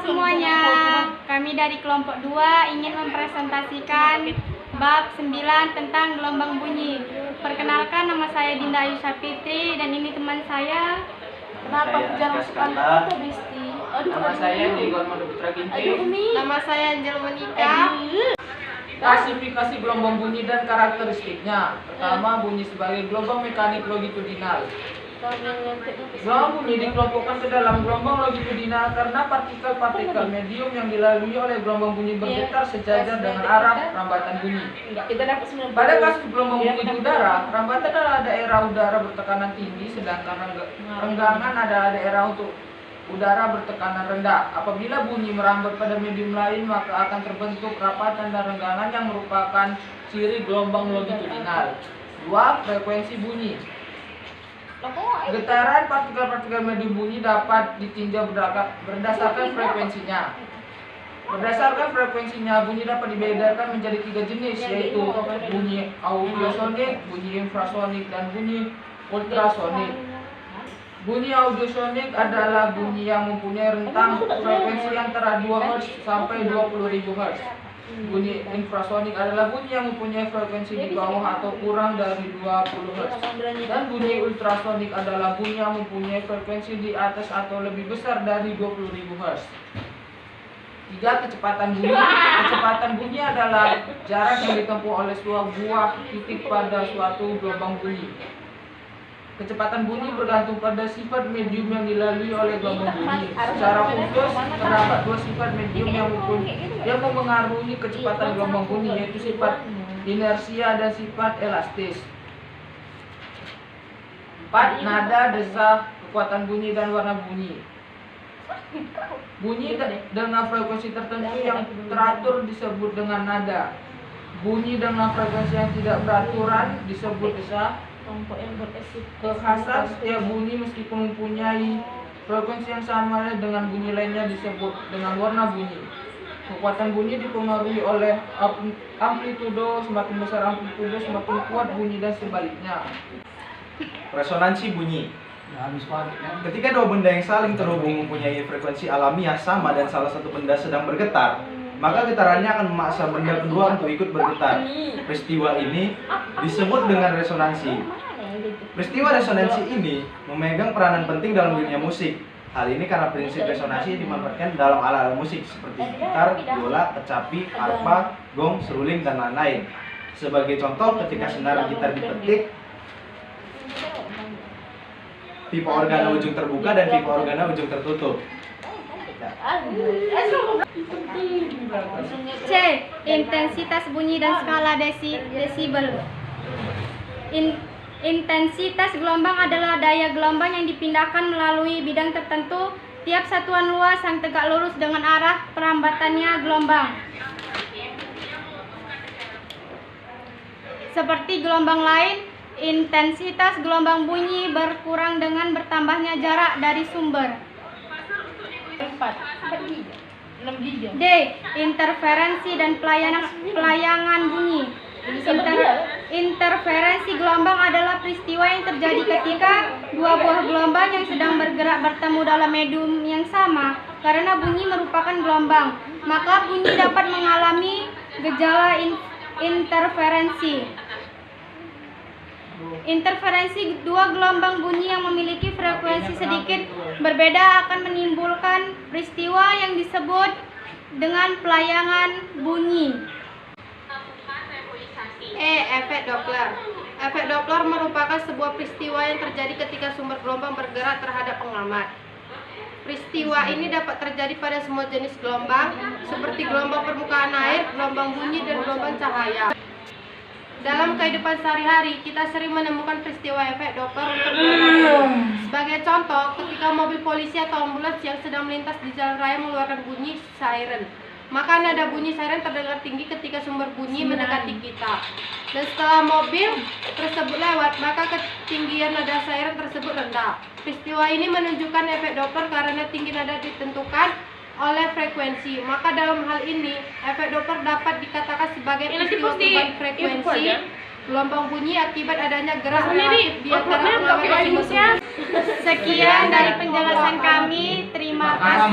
semuanya, kami dari kelompok 2 ingin mempresentasikan bab 9 tentang gelombang bunyi. Perkenalkan, nama saya Dinda Ayu Syafitri dan ini teman saya. Kenapa jarang sekali foto, Bisti? Nama saya Diego Armando Putra Ginting. Nama saya Angel Monika. Klasifikasi gelombang bunyi dan karakteristiknya. Pertama, bunyi sebagai gelombang mekanik longitudinal. Gelombang bunyi dikelompokkan ke dalam gelombang longitudinal karena partikel-partikel medium yang dilalui oleh gelombang bunyi bergetar sejajar dengan arah rambatan bunyi. Pada kasus gelombang bunyi di udara, rambatan adalah daerah udara bertekanan tinggi, sedangkan renggangan adalah daerah untuk udara bertekanan rendah. Apabila bunyi merambat pada medium lain, maka akan terbentuk rapatan dan renggangan yang merupakan ciri gelombang longitudinal. 2. Frekuensi bunyi. Getaran partikel-partikel medium bunyi dapat ditinjau berdasarkan frekuensinya. Berdasarkan frekuensinya, bunyi dapat dibedakan menjadi 3 jenis, yaitu bunyi audiosonik, bunyi infrasonik, dan bunyi ultrasonik. Bunyi audiosonik adalah bunyi yang mempunyai rentang frekuensi antara 2 Hz sampai 20.000 Hz. Bunyi infrasonik adalah bunyi yang mempunyai frekuensi di bawah atau kurang dari 20 Hz. Dan bunyi ultrasonik adalah bunyi yang mempunyai frekuensi di atas atau lebih besar dari 20.000 Hz. 3. Kecepatan bunyi. Kecepatan bunyi adalah jarak yang ditempuh oleh sebuah buah titik pada suatu gelombang bunyi. Kecepatan bunyi bergantung pada sifat medium yang dilalui oleh gelombang bunyi. Secara khusus, terdapat 2 sifat medium yang memengaruhi kecepatan gelombang bunyi, yaitu sifat inersia dan sifat elastis. 4. Nada, desa, kekuatan bunyi, dan warna bunyi. Bunyi dengan frekuensi tertentu yang teratur disebut dengan nada. Bunyi dengan frekuensi yang tidak beraturan disebut desa. Kekhasan setiap bunyi meskipun mempunyai frekuensi yang sama dengan bunyi lainnya disebut dengan warna bunyi. Kekuatan bunyi dipengaruhi oleh amplitudo, semakin besar amplitudo semakin kuat bunyi dan sebaliknya. Resonansi bunyi. Ketika dua benda yang saling terhubung mempunyai frekuensi alamiah sama dan salah satu benda sedang bergetar, maka getarannya akan memaksa benda kedua untuk ikut bergetar. Peristiwa ini disebut dengan resonansi. Peristiwa resonansi ini memegang peranan penting dalam dunia musik. Hal ini karena prinsip resonansi dimanfaatkan dalam alat-alat musik seperti gitar, biola, kecapi, arpa, gong, seruling, dan lain-lain. Sebagai contoh, ketika senar gitar dipetik, pipa organa ujung terbuka dan pipa organa ujung tertutup. C. Intensitas bunyi dan skala desibel. Intensitas gelombang adalah daya gelombang yang dipindahkan melalui bidang tertentu tiap satuan luas yang tegak lurus dengan arah perambatannya gelombang. Seperti gelombang lain, intensitas gelombang bunyi berkurang dengan bertambahnya jarak dari sumber. D. Interferensi dan pelayangan bunyi. Interferensi gelombang adalah peristiwa yang terjadi ketika dua buah gelombang yang sedang bergerak bertemu dalam medium yang sama. Karena bunyi merupakan gelombang, maka bunyi dapat mengalami gejala interferensi. Interferensi dua gelombang bunyi yang memiliki frekuensi sedikit berbeda akan menimbulkan peristiwa yang disebut dengan pelayangan bunyi. Efek Doppler. Efek Doppler merupakan sebuah peristiwa yang terjadi ketika sumber gelombang bergerak terhadap pengamat. Peristiwa ini dapat terjadi pada semua jenis gelombang, seperti gelombang permukaan air, gelombang bunyi, dan gelombang cahaya. Dalam kehidupan sehari-hari, kita sering menemukan peristiwa efek Doppler untuk gelombang. Sebagai contoh, ketika mobil polisi atau ambulans yang sedang melintas di jalan raya mengeluarkan bunyi siren, maka nada bunyi siren terdengar tinggi ketika sumber bunyi mendekati kita. Dan setelah mobil tersebut lewat, maka ketinggian nada siren tersebut rendah. Peristiwa ini menunjukkan efek Doppler karena tinggi nada ditentukan oleh frekuensi. Maka dalam hal ini, efek Doppler dapat dikatakan sebagai peristiwa perubahan frekuensi gelombang bunyi akibat adanya gerak relatif di antara pengawet masing-masing. Sekian dari penjelasan kami. Terima kasih.